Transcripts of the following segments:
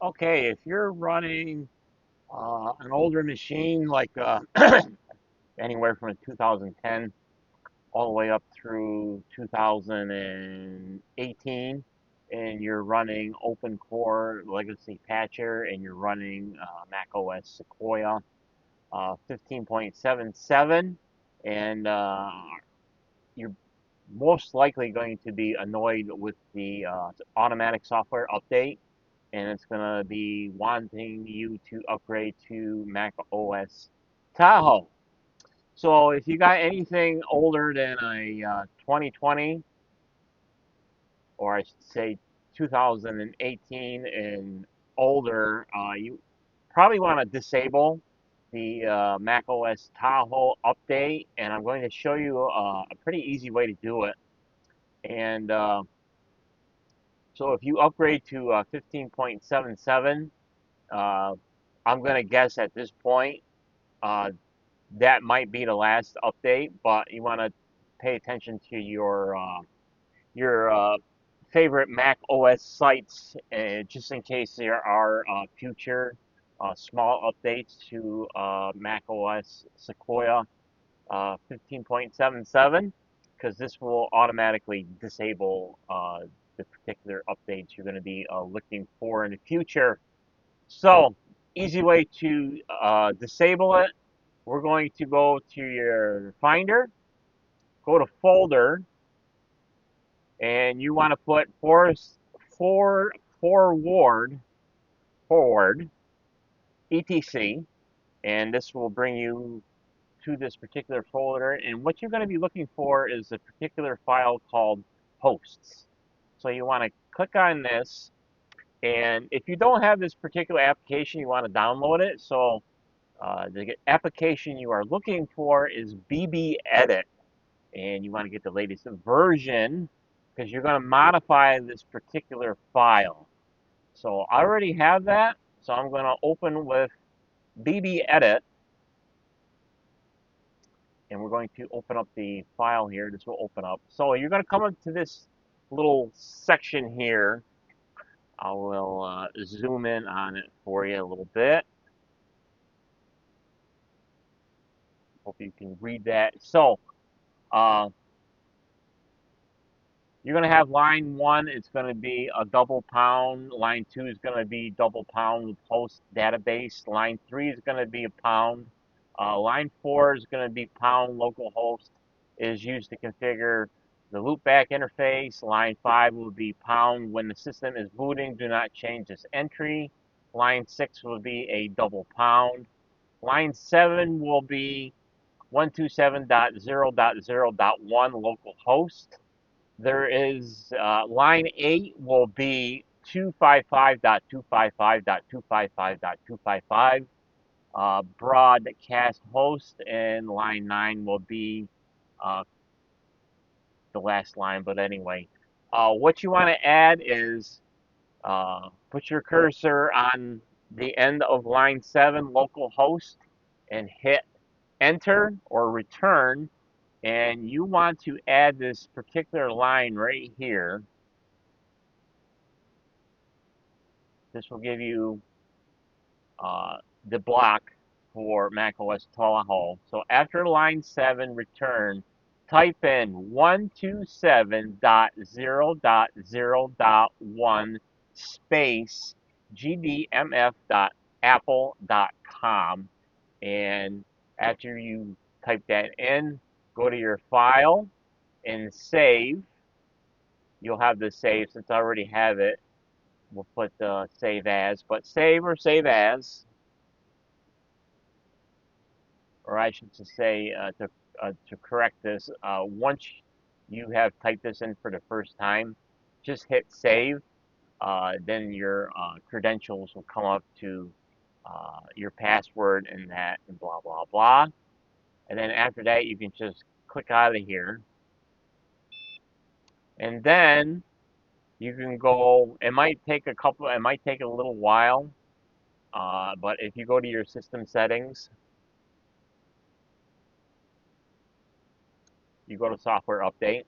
Okay, if you're running an older machine like anywhere from 2010 all the way up through 2018, and you're running open core legacy patcher, and you're running Mac OS Sequoia 15.77, and you're most likely going to be annoyed with the automatic software update, and it's going to be wanting you to upgrade to Mac OS Tahoe. So if you got anything older than a 2020, or I should say 2018 and older, you probably want to disable the Mac OS Tahoe update, and I'm going to show you a pretty easy way to do it. And so if you upgrade to 15.77, uh, I'm going to guess at this point uh, that might be the last update, but you want to pay attention to your favorite Mac OS sites, just in case there are future small updates to Mac OS Sequoia 15.77, because this will automatically disable the particular updates you're going to be looking for in the future. So, easy way to disable it. We're going to go to your Finder, go to Folder, and you want to put for forward forward etc, and this will bring you to this particular folder. And what you're going to be looking for is a particular file called hosts. So you want to click on this, and if you don't have this particular application, you want to download it. So the application you are looking for is BB Edit, and you want to get the latest version because you're going to modify this particular file. So I already have that, so I'm going to open with BB Edit, and we're going to open up the file here. This will open up. So you're going to come up to this little section here. I will zoom in on it for you a little bit. Hope you can read that. So uh, you're going to have line one, it's going to be a double pound. Line two is going to be double pound with host database. Line three is going to be a pound. Line four is going to be pound localhost, is used to configure the loopback interface. Line five will be pound when the system is booting. Do not change this entry. Line six will be a double pound. Line seven will be 127.0.0.1 localhost. There is line 8 will be 255.255.255.255 broadcast host, and line 9 will be uh, the last line. But anyway, what you want to add is put your cursor on the end of line 7 localhost and hit enter or return, and you want to add this particular line right here. This will give you uh, the block for macOS Tahoe. So after line 7, return, type in 127.0.0.1 space gdmf.apple.com. And after you type that in, go to your file and save. You'll have the save. Since I already have it, we'll put save as, but save or save as, or I should just say to correct this, once you have typed this in for the first time, just hit save. Then your credentials will come up to your password and that, and blah blah blah. And then after that, you can just click out of here, and then you can go. It might take a couple. It might take a little while. But if you go to your system settings, you go to software update,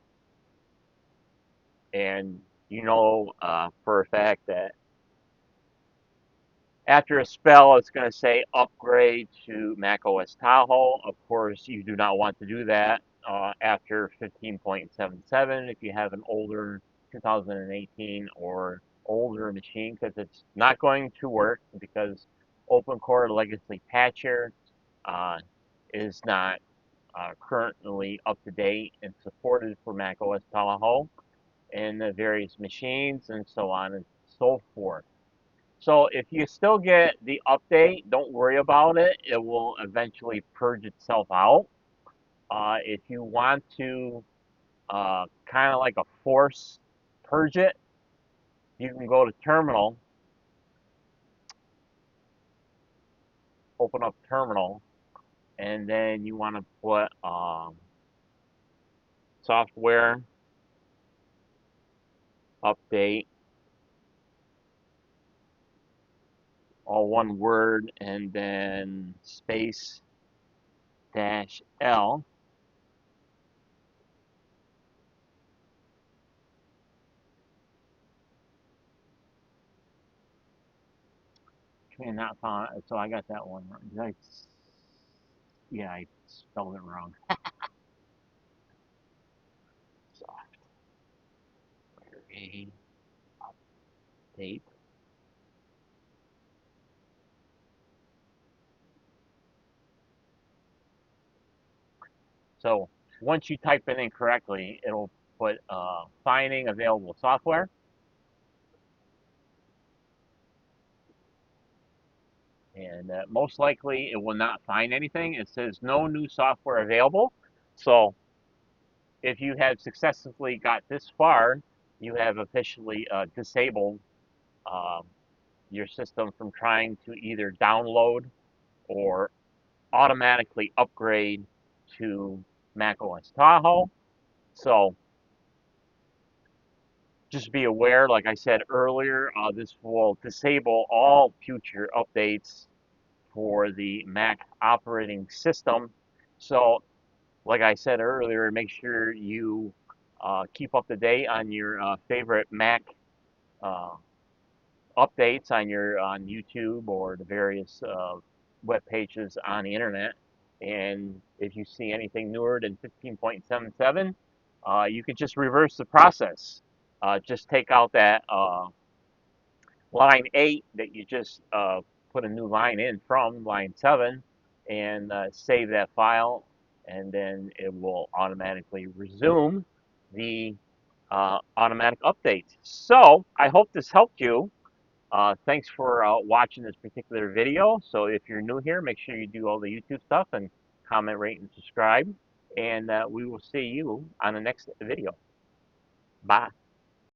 and you know for a fact that After a spell, it's going to say upgrade to Mac OS Tahoe. Of course, you do not want to do that after 15.77 if you have an older 2018 or older machine, because it's not going to work because Open Core Legacy Patcher uh, is not currently up to date and supported for Mac OS Tahoe and the various machines and so on and so forth. So if you still get the update, don't worry about it. It will eventually purge itself out. If you want to kind of like a force purge it, you can go to terminal, open up terminal, and then you want to put software update, all one word, and then space dash L. Not found. So I got that one wrong. Yeah, I spelled it wrong. Software update. So once you type it in correctly, it'll put finding available software, and most likely it will not find anything. It says no new software available. So if you have successfully got this far, you have officially disabled uh, your system from trying to either download or automatically upgrade to macOS Tahoe. So just be aware, like I said earlier, this will disable all future updates for the Mac operating system. So, like I said earlier, make sure you keep up to date on your favorite Mac uh, updates on YouTube or the various web pages on the internet. And if you see anything newer than 15.77, you can just reverse the process. Just take out that line 8 that you just put a new line in from line 7 and save that file, and then it will automatically resume the automatic updates. So I hope this helped you. Thanks for watching this particular video. So if you're new here, make sure you do all the YouTube stuff and comment, rate, and subscribe. And we will see you on the next video. Bye.